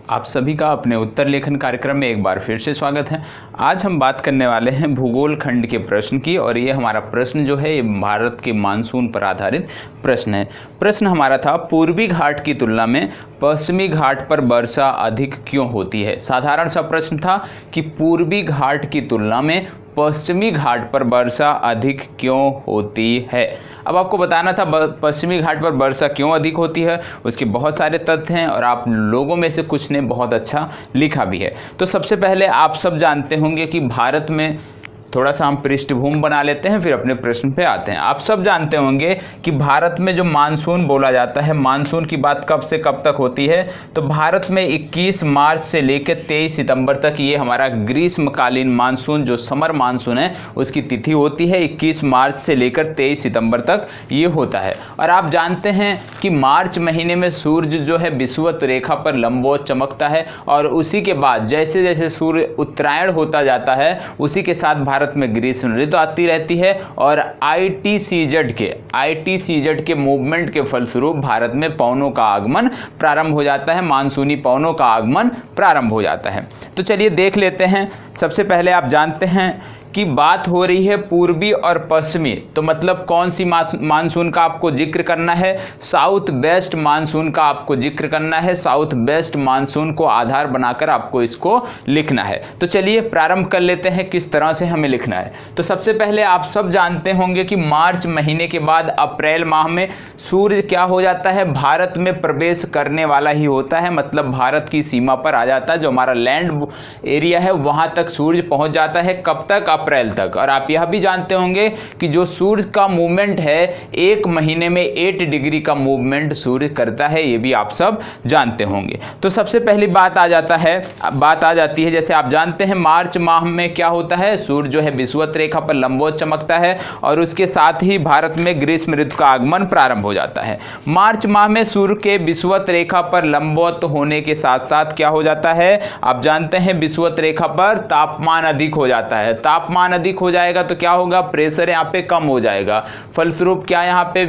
आप सभी का अपने उत्तर लेखन कार्यक्रम में एक बार फिर से स्वागत है। आज हम बात करने वाले हैं भूगोल खंड के प्रश्न की, और ये हमारा प्रश्न जो है ये भारत के मानसून पर आधारित प्रश्न है। प्रश्न हमारा था, पूर्वी घाट की तुलना में पश्चिमी घाट पर वर्षा अधिक क्यों होती है। साधारण सा प्रश्न था कि पूर्वी घाट की तुलना में पश्चिमी घाट पर वर्षा अधिक क्यों होती है। अब आपको बताना था पश्चिमी घाट पर वर्षा क्यों अधिक होती है। उसके बहुत सारे तथ्य हैं और आप लोगों में से कुछ ने बहुत अच्छा लिखा भी है। तो सबसे पहले आप सब जानते होंगे कि भारत में, थोड़ा सा हम पृष्ठभूमि बना लेते हैं फिर अपने प्रश्न पे आते हैं। आप सब जानते होंगे कि भारत में जो मानसून बोला जाता है, मानसून की बात कब से कब तक होती है, तो भारत में 21 मार्च से लेकर 23 सितंबर तक ये हमारा ग्रीष्मकालीन मानसून जो समर मानसून है उसकी तिथि होती है। 21 मार्च से लेकर 23 सितंबर तक ये होता है। और आप जानते हैं कि मार्च महीने में सूर्य जो है विषुवत रेखा पर लंबवत चमकता है, और उसी के बाद जैसे जैसे सूर्य उत्तरायण होता जाता है उसी के साथ भारत में ग्रीष्म ऋतु आती रहती है, और आईटीसीजेड के मूवमेंट के फलस्वरूप भारत में पवनों का आगमन प्रारंभ हो जाता है, मानसूनी पवनों का आगमन प्रारंभ हो जाता है। तो चलिए देख लेते हैं। सबसे पहले आप जानते हैं कि बात हो रही है पूर्वी और पश्चिमी, तो मतलब कौन सी मानसून का आपको जिक्र करना है, साउथ वेस्ट मानसून का आपको जिक्र करना है। साउथ वेस्ट मानसून को आधार बनाकर आपको इसको लिखना है। तो चलिए प्रारंभ कर लेते हैं किस तरह से हमें लिखना है। तो सबसे पहले आप सब जानते होंगे कि मार्च महीने के बाद अप्रैल माह में सूर्य क्या हो जाता है, भारत में प्रवेश करने वाला ही होता है, मतलब भारत की सीमा पर आ जाता है। जो हमारा लैंड एरिया है वहाँ तक सूर्य पहुँच जाता है। कब तक? अप्रैल तक। और आप यह भी जानते होंगे कि जो सूर्य का मूवमेंट है एक महीने में 8 डिग्री का मूवमेंट सूर्य करता है, ये भी आप सब जानते होंगे। तो सबसे पहली बात आ जाती है, जैसे आप जानते हैं मार्च माह में क्या होता है, सूर्य जो है विषुवत रेखा पर लंबवत चमकता है, और उसके साथ ही भारत में ग्रीष्म ऋतु का आगमन प्रारंभ हो जाता है। मार्च माह में सूर्य के विषुवत रेखा पर लंबवत होने के साथ साथ क्या हो जाता है, आप जानते हैं विषुवत रेखा पर तापमान अधिक हो जाता है। तापमान अधिक हो जाएगा तो क्या होगा, प्रेशर यहाँ पे कम हो जाएगा। फलस्वरूप क्या यहाँ पे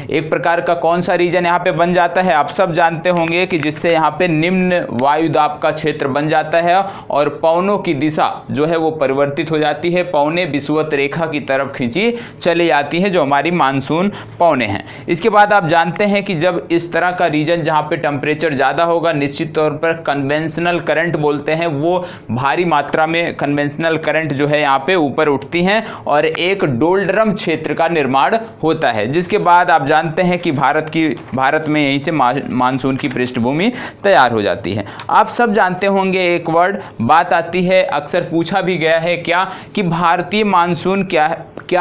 एक प्रकार का कौन सा रीजन यहाँ पे बन जाता है, आप सब जानते होंगे कि जिससे यहाँ पे निम्न वायुदाब का क्षेत्र बन जाता है, और पवनों की दिशा जो है वो परिवर्तित हो जाती है। पवनें विषुवत रेखा की तरफ खींची चली जाती है, जो हमारी मानसून पवनें हैं। इसके बाद आप जानते हैं कि जब इस तरह का रीजन जहाँ पे टेम्परेचर ज़्यादा होगा, निश्चित तौर पर कन्वेंशनल करंट बोलते हैं, वो भारी मात्रा में कन्वेंशनल करंट जो है यहाँ पे ऊपर उठती हैं, और एक डोल्ड्रम क्षेत्र का निर्माण होता है, जिसके बाद आप जानते हैं कि भारत में यहीं से मानसून की पृष्ठभूमि तैयार हो जाती है। आप सब जानते होंगे एक वर्ड बात आती है, अक्सर पूछा भी गया है क्या, कि भारतीय मानसून क्या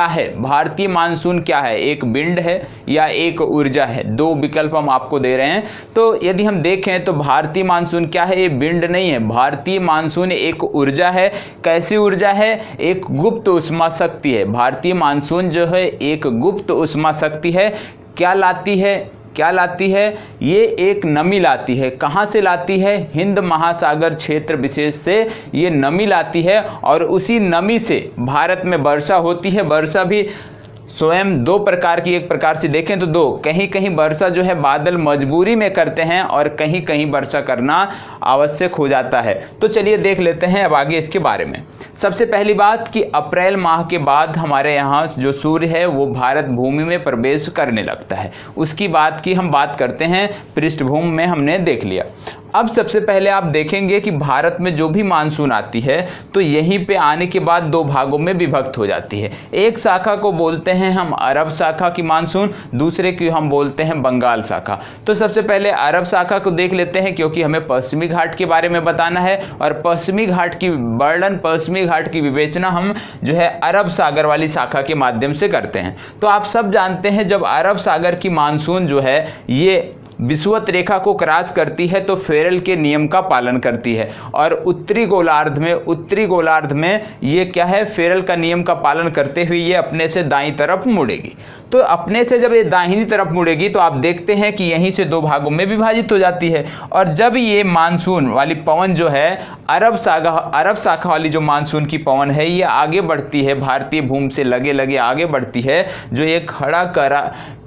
है। भारतीय मानसून क्या है, एक विंड है या एक ऊर्जा है? दो विकल्प हम आपको दे रहे हैं। तो यदि हम देखें तो भारतीय मानसून क्या है, ये विंड नहीं है। भारतीय मानसून एक ऊर्जा है। कैसी ऊर्जा है? एक गुप्त उष्मा शक्ति है। भारतीय मानसून जो है एक गुप्त उष्मा शक्ति है। क्या लाती है? ये एक नमी लाती है। कहाँ से लाती है? हिंद महासागर क्षेत्र विशेष से ये नमी लाती है, और उसी नमी से भारत में वर्षा होती है। वर्षा भी स्वयं दो प्रकार की, एक प्रकार से देखें तो दो, कहीं कहीं वर्षा जो है बादल मजबूरी में करते हैं, और कहीं कहीं वर्षा करना आवश्यक हो जाता है। तो चलिए देख लेते हैं अब आगे इसके बारे में। सबसे पहली बात कि अप्रैल माह के बाद हमारे यहाँ जो सूर्य है वो भारत भूमि में प्रवेश करने लगता है। उसकी बात की हम बात करते हैं, पृष्ठभूमि में हमने देख लिया। अब सबसे पहले आप देखेंगे कि भारत में जो भी मानसून आती है तो यहीं पे आने के बाद दो भागों में विभक्त हो जाती है। एक शाखा को बोलते हैं हम अरब शाखा की मानसून, दूसरे की हम बोलते हैं बंगाल शाखा। तो सबसे पहले अरब शाखा को देख लेते हैं, क्योंकि हमें पश्चिमी घाट के बारे में बताना है, और पश्चिमी घाट की विवेचना हम जो है अरब सागर वाली शाखा के माध्यम से करते हैं। तो आप सब जानते हैं जब अरब सागर की मानसून जो है ये विषुवत रेखा को क्रॉस करती है तो फेरल के नियम का पालन करती है, और उत्तरी गोलार्ध में ये क्या है, फेरल का नियम का पालन करते हुए ये अपने से दाईं तरफ मुड़ेगी। तो अपने से जब ये दाहिनी तरफ मुड़ेगी तो आप देखते हैं कि यहीं से दो भागों में विभाजित हो जाती है, और जब ये मानसून वाली पवन जो है अरब शाखा वाली जो मानसून की पवन है ये आगे बढ़ती है, भारतीय भूमि से लगे आगे बढ़ती है, जो एक खड़ा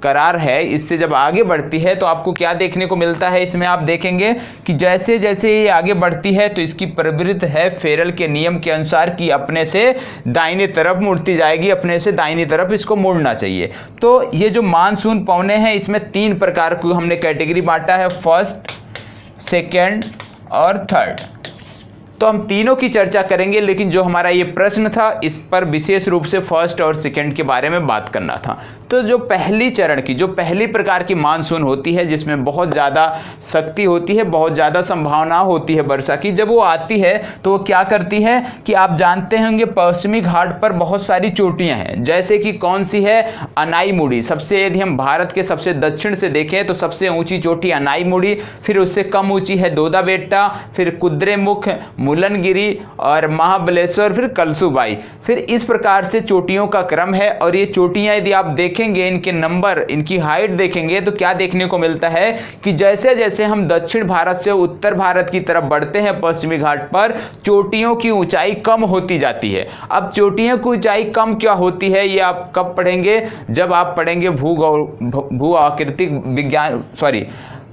करार है, इससे जब आगे बढ़ती है तो आपको क्या देखने को मिलता है इसमें आप देखेंगे कि जैसे जैसे ये आगे बढ़ती है तो इसकी प्रवृत्ति है फेरल के नियम के अनुसार कि अपने से दाहिने तरफ मुड़ती जाएगी, अपने से दाहिनी तरफ इसको मुड़ना चाहिए। तो ये जो मानसून पवनें हैं इसमें 3 प्रकार को हमने कैटेगरी बांटा है, फर्स्ट, सेकेंड और थर्ड। तो हम तीनों की चर्चा करेंगे, लेकिन जो हमारा ये प्रश्न था इस पर विशेष रूप से फर्स्ट और सेकंड के बारे में बात करना था। तो जो पहली चरण की, जो पहली प्रकार की मानसून होती है जिसमें बहुत ज़्यादा शक्ति होती है, बहुत ज़्यादा संभावना होती है वर्षा की, जब वो आती है तो वो क्या करती है कि आप जानते होंगे पश्चिमी घाट पर बहुत सारी चोटियाँ हैं, जैसे कि कौन सी है, अनाईमुड़ी। सबसे, यदि हम भारत के सबसे दक्षिण से देखें तो सबसे ऊंची चोटी अनाईमुड़ी, फिर उससे कम ऊंची है दोदा बेट्टा, फिर कुद्रेमुख, मुलनगिरी और महाबलेश्वर, फिर कलसूबाई। फिर इस प्रकार से चोटियों का क्रम है। और ये चोटियां यदि आप देखेंगे, इनके नंबर, इनकी हाइट देखेंगे तो क्या देखने को मिलता है कि जैसे जैसे हम दक्षिण भारत से उत्तर भारत की तरफ बढ़ते हैं पश्चिमी घाट पर, चोटियों की ऊंचाई कम होती जाती है। अब चोटियों की ऊंचाई कम क्या होती है ये आप कब पढ़ेंगे, जब आप पढ़ेंगे भू आकृतिक विज्ञान,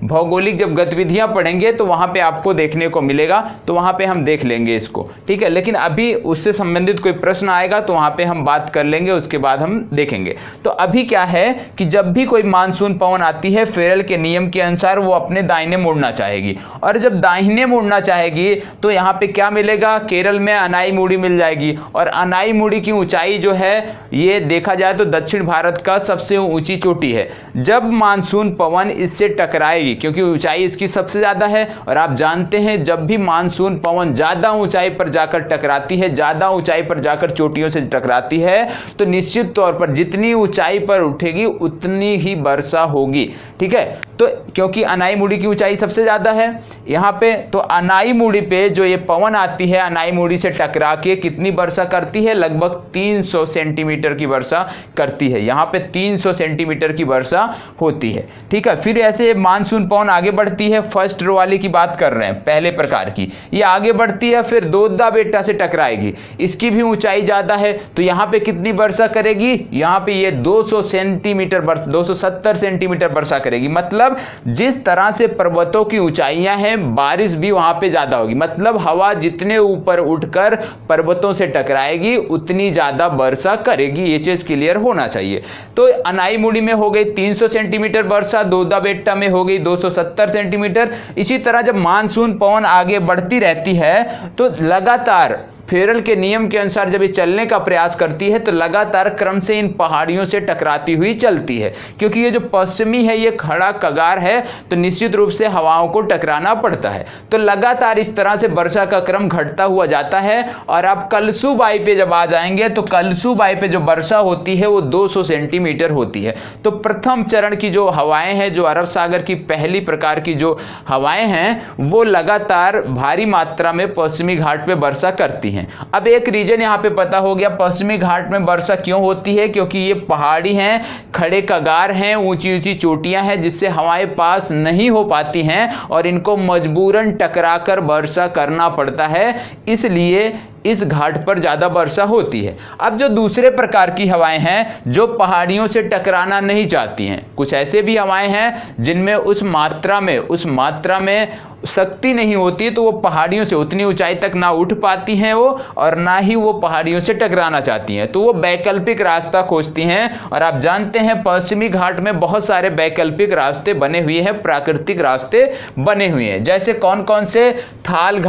भौगोलिक जब गतिविधियां पढ़ेंगे तो वहां पे आपको देखने को मिलेगा, तो वहां पे हम देख लेंगे इसको, ठीक है। लेकिन अभी उससे संबंधित कोई प्रश्न आएगा तो वहां पे हम बात कर लेंगे, उसके बाद हम देखेंगे। तो अभी क्या है कि जब भी कोई मानसून पवन आती है फेरल के नियम के अनुसार वो अपने दाहिने मुड़ना चाहेगी, और जब दाहिने मुड़ना चाहेगी तो यहाँ पे क्या मिलेगा, केरल में अनाईमुड़ी मिल जाएगी। और अनाईमुड़ी की ऊंचाई जो है ये देखा जाए तो दक्षिण भारत का सबसे ऊंची चोटी है। जब मानसून पवन इससे टकराएगी, क्योंकि ऊंचाई इसकी सबसे ज्यादा है, और आप जानते हैं जब भी मानसून पवन ज्यादा ऊंचाई पर जाकर टकराती है, ज्यादा ऊंचाई पर जाकर चोटियों से टकराती है, तो निश्चित तौर पर जितनी ऊंचाई पर उठेगी उतनी ही वर्षा होगी, ठीक है। तो क्योंकि अनाईमुड़ी की ऊंचाई सबसे ज्यादा है यहाँ पे, तो अनाईमुड़ी पे जो ये पवन आती है अनाईमुड़ी से टकरा के कितनी वर्षा करती है, लगभग 300 सेंटीमीटर की वर्षा करती है। यहाँ पे 300 सेंटीमीटर की वर्षा होती है, ठीक है। फिर ऐसे मानसून पवन आगे बढ़ती है, फर्स्ट रो वाली की बात कर रहे हैं, पहले प्रकार की, ये आगे बढ़ती है, फिर दोदा बेट्टा से टकराएगी, इसकी भी ऊंचाई ज्यादा है, तो यहाँ पे कितनी वर्षा करेगी, यहाँ पे ये 200 सेंटीमीटर 270 सेंटीमीटर वर्षा करेगी। मतलब जिस तरह से पर्वतों की ऊंचाइयां हैं बारिश भी वहां पे ज्यादा होगी, मतलब हवा जितने ऊपर उठकर पर्वतों से टकराएगी उतनी ज्यादा वर्षा करेगी, ये चीज क्लियर होना चाहिए। तो अनाईमुड़ी में हो गई 300 सेंटीमीटर वर्षा, दोदा बेट्टा में हो गई 270 सेंटीमीटर। इसी तरह जब मानसून पवन आगे बढ़ती रहती है तो लगातार फेरल के नियम के अनुसार जब ये चलने का प्रयास करती है तो लगातार क्रम से इन पहाड़ियों से टकराती हुई चलती है, क्योंकि ये जो पश्चिमी है ये खड़ा कगार है, तो निश्चित रूप से हवाओं को टकराना पड़ता है। तो लगातार इस तरह से वर्षा का क्रम घटता हुआ जाता है। और आप कलसूबाई पे जब आ जाएंगे तो कलसूबाई पे जो वर्षा होती है वो 200 सेंटीमीटर होती है। तो प्रथम चरण की जो हवाएं हैं, जो अरब सागर की पहली प्रकार की जो हवाएं हैं, वो लगातार भारी मात्रा में पश्चिमी घाट पे वर्षा करती हैं। अब एक रीजन यहां पे पता हो गया पश्चिमी घाट में वर्षा क्यों होती है, क्योंकि ये पहाड़ी हैं, खड़े कगार हैं, ऊंची ऊंची चोटियां हैं, जिससे हवाएं पास नहीं हो पाती हैं और इनको मजबूरन टकराकर वर्षा करना पड़ता है, इसलिए इस घाट पर ज्यादा वर्षा होती है। अब जो दूसरे प्रकार की हवाएं हैं जो पहाड़ियों से टकराना नहीं चाहती हैं, कुछ ऐसे भी हवाएं हैं जिनमें उस मात्रा में शक्ति नहीं होती, तो वो पहाड़ियों से उतनी ऊंचाई तक ना उठ पाती हैं वो, और ना ही वो पहाड़ियों से टकराना चाहती हैं, तो वो वैकल्पिक रास्ता खोजती हैं। और आप जानते हैं पश्चिमी घाट में बहुत सारे वैकल्पिक रास्ते बने हुए हैं, प्राकृतिक रास्ते बने हुए हैं। जैसे कौन कौन से, थाल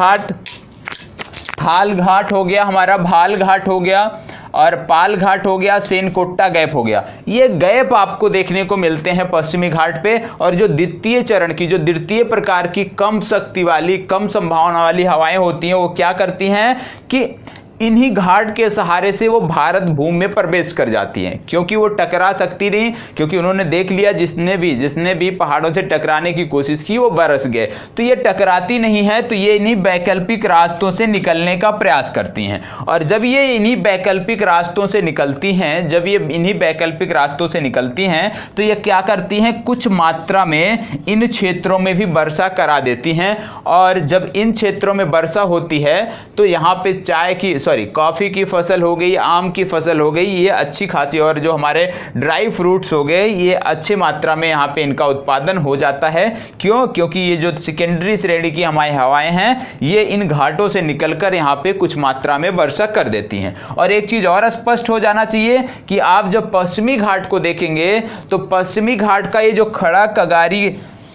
घाट हो गया हमारा, भाल घाट हो गया, और पाल घाट हो गया, सेनकोट्टा गैप हो गया। ये गैप आपको देखने को मिलते हैं पश्चिमी घाट पे। और जो द्वितीय चरण की, जो द्वितीय प्रकार की कम शक्ति वाली, कम संभावना वाली हवाएं होती हैं, वो क्या करती हैं कि इन्हीं घाट के सहारे से वो भारत भूमि में प्रवेश कर जाती हैं, क्योंकि वो टकरा सकती नहीं, क्योंकि उन्होंने देख लिया जिसने भी पहाड़ों से टकराने की कोशिश की वो बरस गए, तो ये टकराती नहीं है, तो ये इन्हीं वैकल्पिक रास्तों से निकलने का प्रयास करती हैं। और जब ये इन्हीं वैकल्पिक रास्तों से निकलती हैं, तो ये क्या करती हैं, कुछ मात्रा में इन क्षेत्रों में भी वर्षा करा देती हैं। और जब इन क्षेत्रों में वर्षा होती है तो यहाँ पे कॉफ़ी की फसल हो गई, आम की फसल हो गई, ये अच्छी खासी, और जो हमारे ड्राई फ्रूट्स हो गए, ये अच्छी मात्रा में यहाँ पे इनका उत्पादन हो जाता है। क्यों? क्योंकि ये जो सेकेंडरी श्रेणी की हमारी हवाएं हैं, ये इन घाटों से निकलकर यहाँ पे कुछ मात्रा में वर्षा कर देती हैं। और एक चीज़ और स्पष्ट हो जाना चाहिए कि आप जब पश्चिमी घाट को देखेंगे तो पश्चिमी घाट का ये जो खड़ा कगारी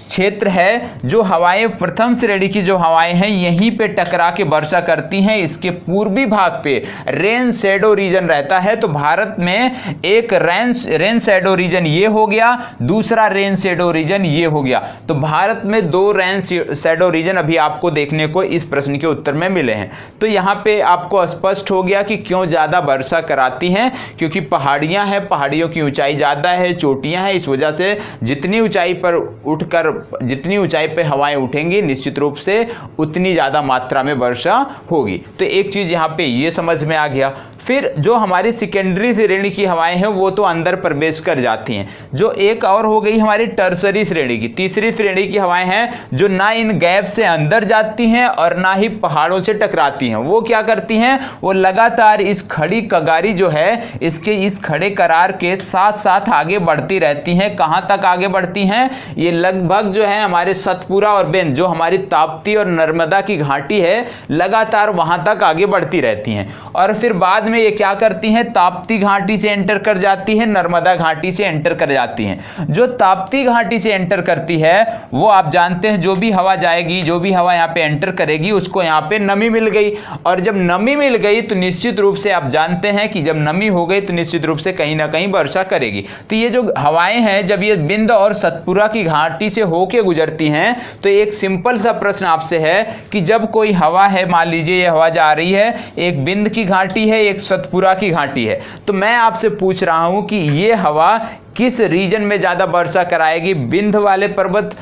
क्षेत्र है, जो हवाएं प्रथम श्रेणी की जो हवाएं हैं यहीं पे टकरा के वर्षा करती हैं। इसके पूर्वी भाग पे रेन शैडो रीजन रहता है। तो भारत में एक रेन शैडो रीजन ये हो गया, दूसरा रेन शैडो रीजन ये हो गया। तो भारत में 2 रेन शैडो रीजन अभी आपको देखने को इस प्रश्न के उत्तर में मिले हैं। तो यहाँ पे आपको स्पष्ट हो गया कि क्यों ज़्यादा वर्षा कराती हैं, क्योंकि पहाड़ियाँ हैं, पहाड़ियों की ऊंचाई ज़्यादा है, चोटियाँ हैं, इस वजह से जितनी ऊंचाई पर उठकर जितनी ऊंचाई पे हवाएं उठेंगी निश्चित रूप से उतनी ज़्यादा मात्रा में वर्षा होगी। तो एक चीज़ यहाँ पे ये समझ में आ गया। फिर जो हमारी सेकेंडरी श्रेणी की हवाएं हैं वो तो अंदर प्रवेश कर जाती हैं। जो एक और हो गई हमारी टर्सरी श्रेणी की, तीसरी श्रेणी की हवाएं हैं, जो ना इन गैप से अंदर जाती हैं और ना ही पहाड़ों से टकराती हैं। वो क्या करती हैं? वो लगातार इस खड़ी कगारी जो है, इसके इस खड़े करार के साथ साथ आगे बढ़ती रहती हैं। कहाँ तक आगे बढ़ती हैं? ये लगभग जो है हमारे सतपुरा और बेंद, जो हमारी ताप्ती और नर्मदा की घाटी है, लगातार वहां तक आगे बढ़ती रहती हैं। और फिर बाद में ये क्या करती हैं? ताप्ती घाटी से एंटर कर जाती है, नर्मदा घाटी से एंटर कर जाती हैं। जो ताप्ती घाटी से एंटर करती है वो आप जानते हैं, जो भी हवा जाएगी, जो भी हवा यहाँ पे एंटर करेगी, उसको यहाँ पे नमी मिल गई। और जब नमी मिल गई तो निश्चित रूप से आप जानते हैं कि जब नमी हो गई तो निश्चित रूप से कहीं ना कहीं वर्षा करेगी। तो ये जो हवाएं हैं, जब ये बिंद और सतपुरा की घाटी से होके गुजरती हैं, तो एक सिंपल सा प्रश्न आपसे है कि जब कोई हवा है, मान लीजिए ये हवा जा रही है, एक बिंद की घाटी है, एक सतपुरा की घाटी है, तो मैं आपसे पूछ रहा हूं कि ये हवा किस रीजन में ज्यादा वर्षा कराएगी? बिंद वाले पर्वत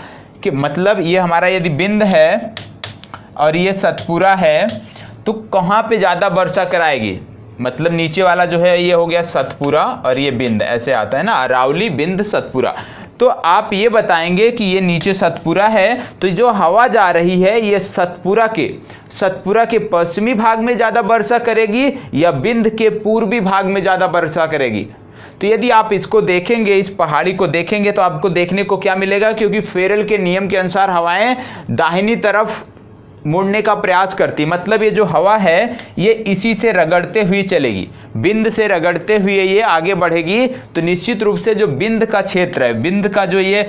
के, मतलब ये हमारा यदि बिंद है और ये सतपुरा है, तो कहां पे ज्यादा वर्षा कराएगी? मतलब नीचे वाला जो है ये हो गया सतपुरा और ये बिंद, ऐसे आता है ना, अरावली, बिंद, सतपुरा। तो आप ये बताएंगे कि ये नीचे सतपुरा है, तो जो हवा जा रही है ये सतपुरा के पश्चिमी भाग में ज़्यादा वर्षा करेगी या बिंद के पूर्वी भाग में ज़्यादा वर्षा करेगी? तो यदि आप इसको देखेंगे, इस पहाड़ी को देखेंगे, तो आपको देखने को क्या मिलेगा? क्योंकि फेरेल के नियम के अनुसार हवाएं दाहिनी तरफ मुड़ने का प्रयास करती, मतलब ये जो हवा है ये इसी से रगड़ते हुए चलेगी, बिंद से रगड़ते हुए ये आगे बढ़ेगी। तो निश्चित रूप से जो बिंद का क्षेत्र है, बिंद का जो ये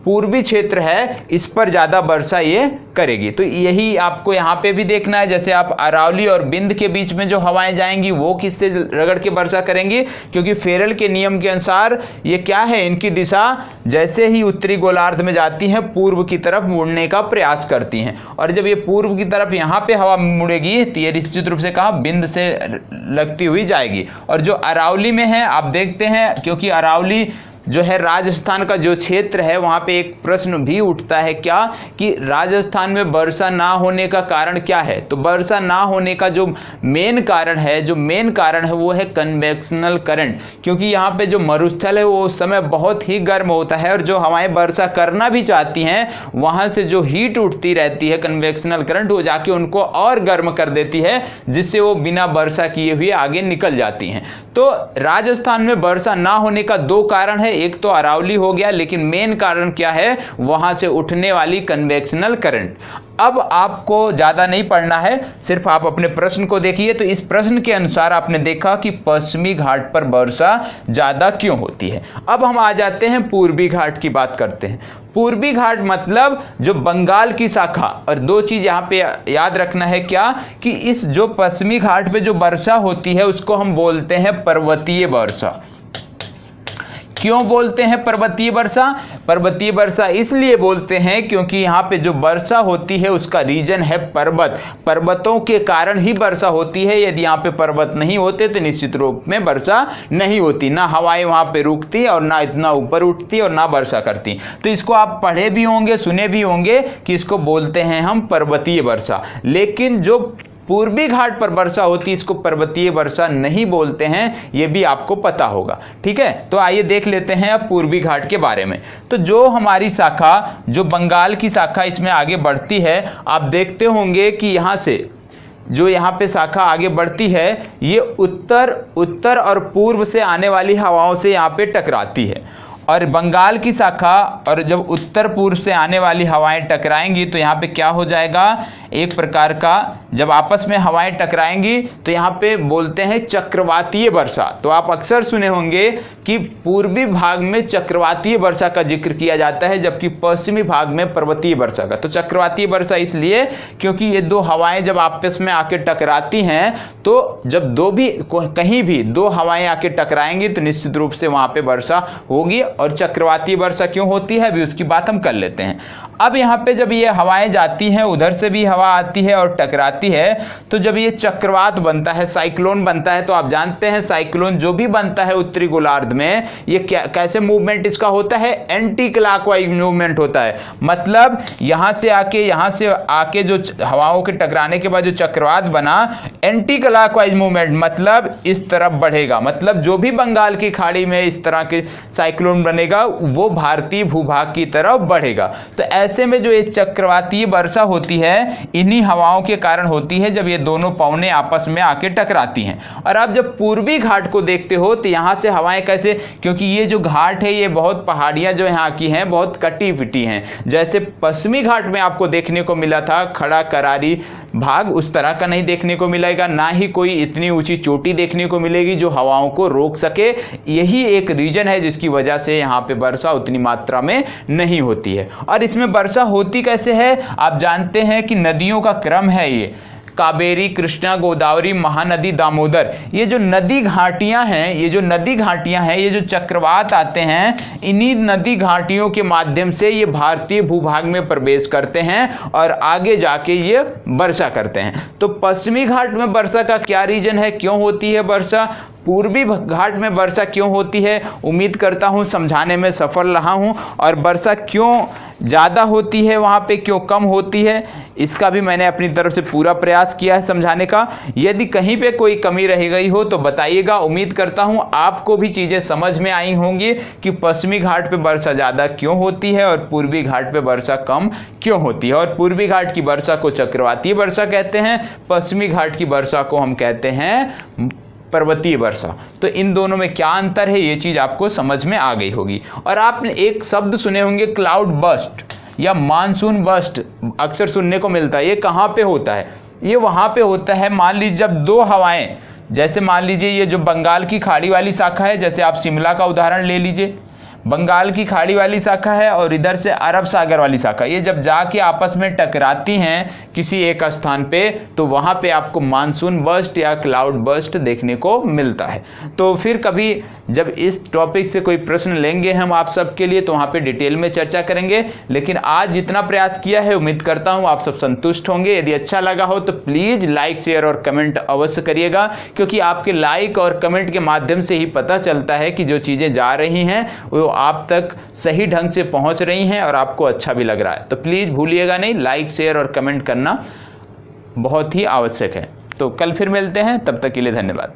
पूर्वी क्षेत्र है, इस पर ज़्यादा वर्षा ये करेगी। तो यही आपको यहाँ पे भी देखना है। जैसे आप अरावली और बिंद के बीच में जो हवाएं जाएंगी वो किससे रगड़ के वर्षा करेंगी? क्योंकि फेरेल के नियम के अनुसार ये क्या है, इनकी दिशा जैसे ही उत्तरी गोलार्ध में जाती हैं पूर्व की तरफ मुड़ने का प्रयास करती हैं। और जब ये पूर्व की तरफ यहाँ पे हवा मुड़ेगी तो ये निश्चित रूप से कहा बिंद से लगती हुई जाएगी। और जो अरावली में है आप देखते हैं, क्योंकि अरावली जो है राजस्थान का जो क्षेत्र है, वहाँ पे एक प्रश्न भी उठता है क्या कि राजस्थान में वर्षा ना होने का कारण क्या है? तो वर्षा ना होने का जो मेन कारण है वो है कन्वेक्शनल करंट। क्योंकि यहाँ पे जो मरुस्थल है वो उस समय बहुत ही गर्म होता है और जो हवाएं वर्षा करना भी चाहती हैं वहाँ से जो हीट उठती रहती है, कन्वेक्शनल करंट, वो जाके उनको और गर्म कर देती है, जिससे वो बिना वर्षा किए हुए आगे निकल जाती हैं। तो राजस्थान में वर्षा ना होने का 2 कारण है, एक तो अरावली हो गया, लेकिन मेन कारण क्या है? वहां से उठने वाली कन्वेक्शनल करंट। अब आपको ज्यादा नहीं पढ़ना है, सिर्फ आप अपने प्रश्न को देखिए। तो इस प्रश्न के अनुसार आपने देखा कि पश्चिमी घाट पर वर्षा ज्यादा क्यों होती है। अब हम आ जाते हैं पूर्वी घाट की बात करते हैं। पूर्वी घाट मतलब जो बंगाल की शाखा, और 2 चीज यहाँ पे याद रखना है क्या कि इस जो पश्चिमी घाट पे जो वर्षा होती है उसको हम बोलते हैं पर्वतीय वर्षा। क्यों बोलते हैं पर्वतीय वर्षा? पर्वतीय वर्षा इसलिए बोलते हैं क्योंकि यहाँ पे जो वर्षा होती है उसका रीजन है पर्वत। पर्वतों के कारण ही वर्षा होती है। यदि यहाँ पे पर्वत नहीं होते तो निश्चित रूप में वर्षा नहीं होती, ना हवाएं वहाँ पे रुकती और ना इतना ऊपर उठती और ना वर्षा करती। तो इसको आप पढ़े भी होंगे, सुने भी होंगे कि इसको बोलते हैं हम पर्वतीय वर्षा। लेकिन जो पूर्वी घाट पर वर्षा होती है इसको पर्वतीय वर्षा नहीं बोलते हैं, यह भी आपको पता होगा। ठीक है, तो आइए देख लेते हैं अब पूर्वी घाट के बारे में। तो जो हमारी शाखा, जो बंगाल की शाखा इसमें आगे बढ़ती है, आप देखते होंगे कि यहाँ से जो यहाँ पे शाखा आगे बढ़ती है ये उत्तर और पूर्व से आने वाली हवाओं से यहाँ पे टकराती है, और बंगाल की शाखा और जब उत्तर पूर्व से आने वाली हवाएं टकराएंगी तो यहाँ पे क्या हो जाएगा, एक प्रकार का जब आपस में हवाएं टकराएंगी तो यहाँ पे बोलते हैं चक्रवातीय वर्षा। तो आप अक्सर सुने होंगे कि पूर्वी भाग में चक्रवातीय वर्षा का जिक्र किया जाता है, जबकि पश्चिमी भाग में पर्वतीय वर्षा का। तो चक्रवातीय वर्षा इसलिए क्योंकि ये दो हवाएं जब आपस में आके टकराती हैं तो जब कहीं भी दो हवाएं आके टकराएंगी तो निश्चित रूप से वहां पे वर्षा होगी। और चक्रवातीय वर्षा क्यों होती है अभी उसकी बात हम कर लेते हैं। अब यहाँ पे जब ये हवाएं जाती हैं, उधर से भी हवा आती है और टकराती है, तो जब ये चक्रवात बनता है, साइक्लोन बनता है, तो आप जानते हैं साइक्लोन जो भी बनता है उत्तरी गोलार्ध में, ये कैसे मूवमेंट इसका होता है, एंटी क्लॉकवाइज मूवमेंट होता है। मतलब यहाँ से आके जो हवाओं के टकराने के बाद जो चक्रवात बना, एंटी क्लॉकवाइज मूवमेंट, मतलब इस तरफ बढ़ेगा। मतलब जो भी बंगाल की खाड़ी में इस तरह के साइक्लोन बनेगा वो भारतीय भूभाग की तरफ बढ़ेगा। तो ऐसे में जो ये चक्रवातीय वर्षा होती है इन्हीं हवाओं के कारण होती है जब ये दोनों पवनें आपस में आके टकराती हैं। और आप जब पूर्वी घाट को देखते हो तो यहाँ से हवाएं कैसे, क्योंकि ये जो घाट है ये बहुत पहाड़ियाँ जो यहाँ की हैं बहुत कटी पिटी हैं। जैसे पश्चिमी घाट में आपको देखने को मिला था खड़ा करारी भाग, उस तरह का नहीं देखने को मिलेगा, ना ही कोई इतनी ऊंची चोटी देखने को मिलेगी जो हवाओं को रोक सके। यही एक रीजन है जिसकी वजह से यहाँ पे वर्षा उतनी मात्रा में नहीं होती है। और इसमें वर्षा होती कैसे है, आप जानते हैं कि नदियों का क्रम है, ये कावेरी, कृष्णा, गोदावरी, महानदी, दामोदर, ये जो नदी घाटियां हैं, ये जो चक्रवात आते हैं, इन्हीं नदी घाटियों के माध्यम से ये भारतीय भूभाग में प्रवेश करते हैं और आगे जाके ये वर्षा करते हैं। तो पश्चिमी घाट में वर्षा का क्या रीजन है, क्यों होती है वर्षा, पूर्वी घाट में वर्षा क्यों होती है, उम्मीद करता हूं समझाने में सफल रहा हूं। और वर्षा क्यों ज़्यादा होती है वहाँ पे, क्यों कम होती है, इसका भी मैंने अपनी तरफ से पूरा प्रयास किया है समझाने का। यदि कहीं पे कोई कमी रह गई हो तो बताइएगा। उम्मीद करता हूँ आपको भी चीज़ें समझ में आई होंगी कि पश्चिमी घाट पे वर्षा ज़्यादा क्यों होती है और पूर्वी घाट पे वर्षा कम क्यों होती है। और पूर्वी घाट की वर्षा को चक्रवातीय वर्षा कहते हैं, पश्चिमी घाट की वर्षा को हम कहते हैं पर्वतीय वर्षा। तो इन दोनों में क्या अंतर है ये चीज़ आपको समझ में आ गई होगी। और आपने एक शब्द सुने होंगे क्लाउड बस्ट या मानसून बस्ट, अक्सर सुनने को मिलता है। ये कहाँ पे होता है, ये वहाँ पे होता है मान लीजिए जब दो हवाएं, जैसे मान लीजिए ये जो बंगाल की खाड़ी वाली शाखा है, जैसे आप शिमला का उदाहरण ले लीजिए, बंगाल की खाड़ी वाली शाखा है और इधर से अरब सागर वाली शाखा, ये जब जाके आपस में टकराती हैं किसी एक स्थान पे तो वहाँ पे आपको मानसून बस्ट या क्लाउड बस्ट देखने को मिलता है। तो फिर कभी जब इस टॉपिक से कोई प्रश्न लेंगे हम आप सबके लिए तो वहाँ पे डिटेल में चर्चा करेंगे। लेकिन आज जितना प्रयास किया है उम्मीद करता हूँ आप सब संतुष्ट होंगे। यदि अच्छा लगा हो तो प्लीज़ लाइक, शेयर और कमेंट अवश्य करिएगा, क्योंकि आपके लाइक और कमेंट के माध्यम से ही पता चलता है कि जो चीज़ें जा रही हैं वो आप तक सही ढंग से पहुंच रही हैं और आपको अच्छा भी लग रहा है। तो प्लीज़ भूलिएगा नहीं, लाइक, शेयर और कमेंट करना बहुत ही आवश्यक है। तो कल फिर मिलते हैं, तब तक के लिए धन्यवाद।